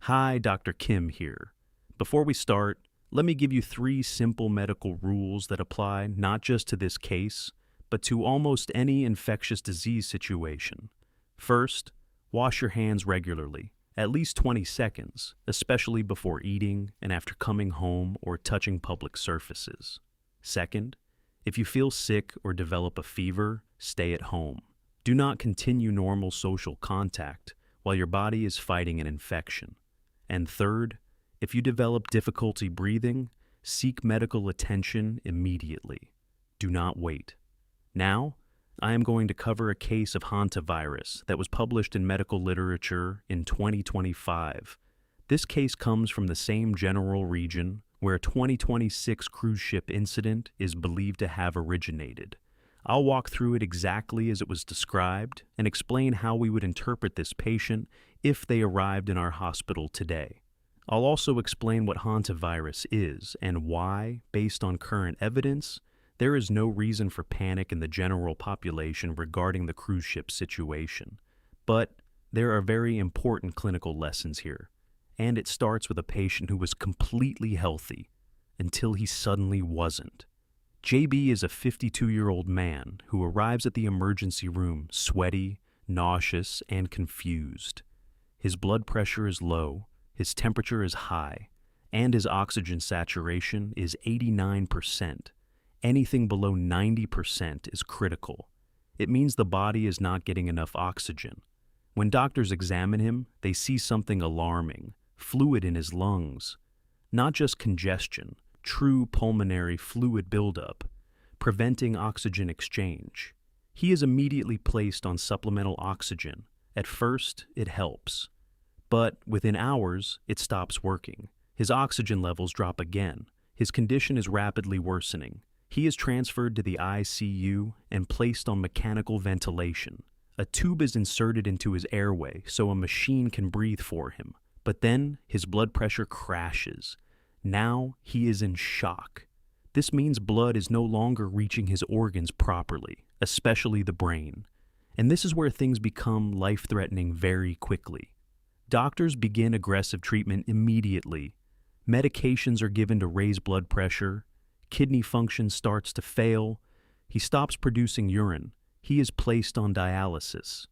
Hi, Dr. Kim here. Before we start, let me give you three simple medical rules that apply not just to this case, but to almost any infectious disease situation. First, wash your hands regularly, at least 20 seconds, especially before eating and after coming home or touching public surfaces. Second, if you feel sick or develop a fever, stay at home. Do not continue normal social contact while your body is fighting an infection. And third, if you develop difficulty breathing, seek medical attention immediately. Do not wait. Now, I am going to cover a case of hantavirus that was published in medical literature in 2025. This case comes from the same general region where a 2026 cruise ship incident is believed to have originated. I'll walk through it exactly as it was described and explain how we would interpret this patient if they arrived in our hospital today. I'll also explain what hantavirus is and why, based on current evidence, there is no reason for panic in the general population regarding the cruise ship situation. But there are very important clinical lessons here, and it starts with a patient who was completely healthy until he suddenly wasn't. JB is a 52-year-old man who arrives at the emergency room sweaty, nauseous, and confused. His blood pressure is low, his temperature is high, and his oxygen saturation is 89%. Anything below 90% is critical. It means the body is not getting enough oxygen. When doctors examine him, they see something alarming: fluid in his lungs. Not just congestion, true pulmonary fluid buildup, preventing oxygen exchange. He is immediately placed on supplemental oxygen. At first, it helps. But within hours, it stops working. His oxygen levels drop again. His condition is rapidly worsening. He is transferred to the ICU and placed on mechanical ventilation. A tube is inserted into his airway so a machine can breathe for him. But then his blood pressure crashes. Now he is in shock. This means blood is no longer reaching his organs properly, especially the brain. And this is where things become life-threatening very quickly. Doctors begin aggressive treatment immediately. Medications are given to raise blood pressure. Kidney function starts to fail. He stops producing urine. He is placed on dialysis.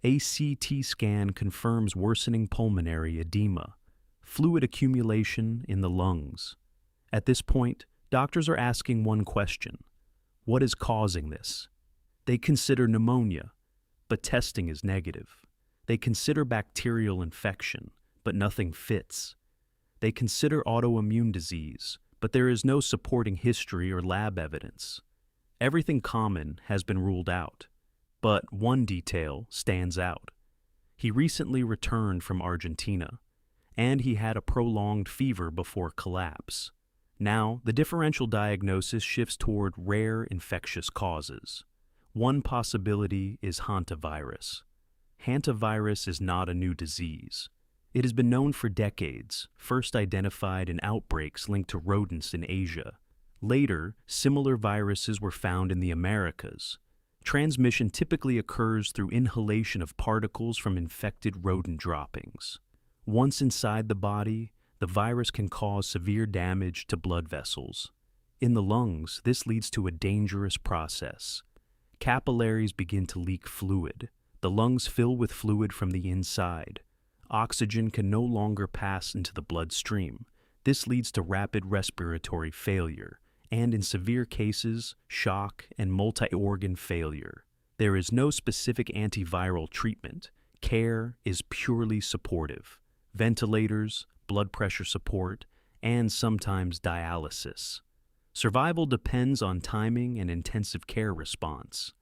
A CT scan confirms worsening pulmonary edema, fluid accumulation in the lungs. At this point, doctors are asking one question: what is causing this? They consider pneumonia, but testing is negative. They consider bacterial infection, but nothing fits. They consider autoimmune disease, but there is no supporting history or lab evidence. Everything common has been ruled out, but one detail stands out. He recently returned from Argentina, and he had a prolonged fever before collapse. Now, the differential diagnosis shifts toward rare infectious causes. One possibility is hantavirus. Hantavirus is not a new disease. It has been known for decades, first identified in outbreaks linked to rodents in Asia. Later, similar viruses were found in the Americas. Transmission typically occurs through inhalation of particles from infected rodent droppings. Once inside the body, the virus can cause severe damage to blood vessels. In the lungs, this leads to a dangerous process. Capillaries begin to leak fluid. The lungs fill with fluid from the inside. Oxygen can no longer pass into the bloodstream. This leads to rapid respiratory failure, and in severe cases, shock and multi-organ failure. There is no specific antiviral treatment. Care is purely supportive. Ventilators, blood pressure support, and sometimes dialysis. Survival depends on timing and intensive care response.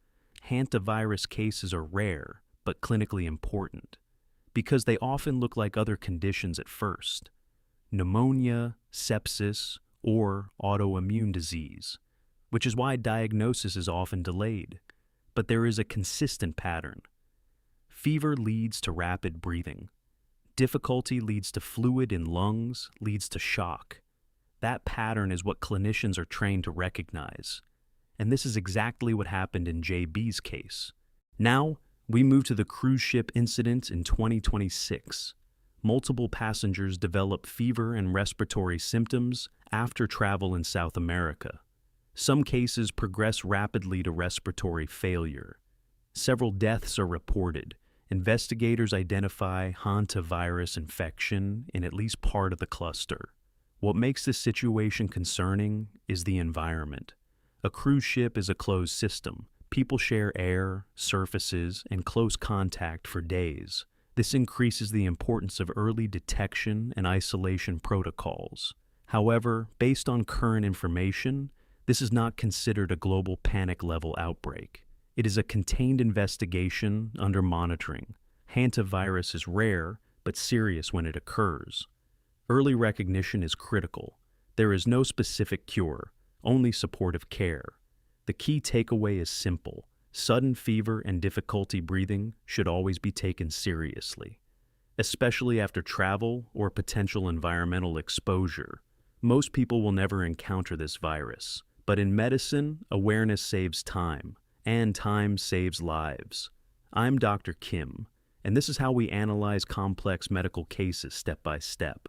Hantavirus cases are rare, but clinically important, because they often look like other conditions at first: pneumonia, sepsis, or autoimmune disease, which is why diagnosis is often delayed. But there is a consistent pattern. Fever leads to rapid breathing. Difficulty leads to fluid in lungs, leads to shock. That pattern is what clinicians are trained to recognize. And this is exactly what happened in JB's case. Now, we move to the cruise ship incident in 2026. multiple passengers develop fever and respiratory symptoms after travel in South America. Some cases progress rapidly to respiratory failure. Several deaths are reported. Investigators identify Hantavirus infection in at least part of the cluster. What makes this situation concerning is the environment. A cruise ship is a closed system. People share air, surfaces, and close contact for days. This increases the importance of early detection and isolation protocols. However, based on current information, this is not considered a global panic-level outbreak. It is a contained investigation under monitoring. Hantavirus is rare, but serious when it occurs. Early recognition is critical. There is no specific cure, only supportive care. The key takeaway is simple. Sudden fever and difficulty breathing should always be taken seriously, especially after travel or potential environmental exposure. Most people will never encounter this virus, but in medicine, awareness saves time, and time saves lives. I'm Dr. Kim, and this is how we analyze complex medical cases step by step.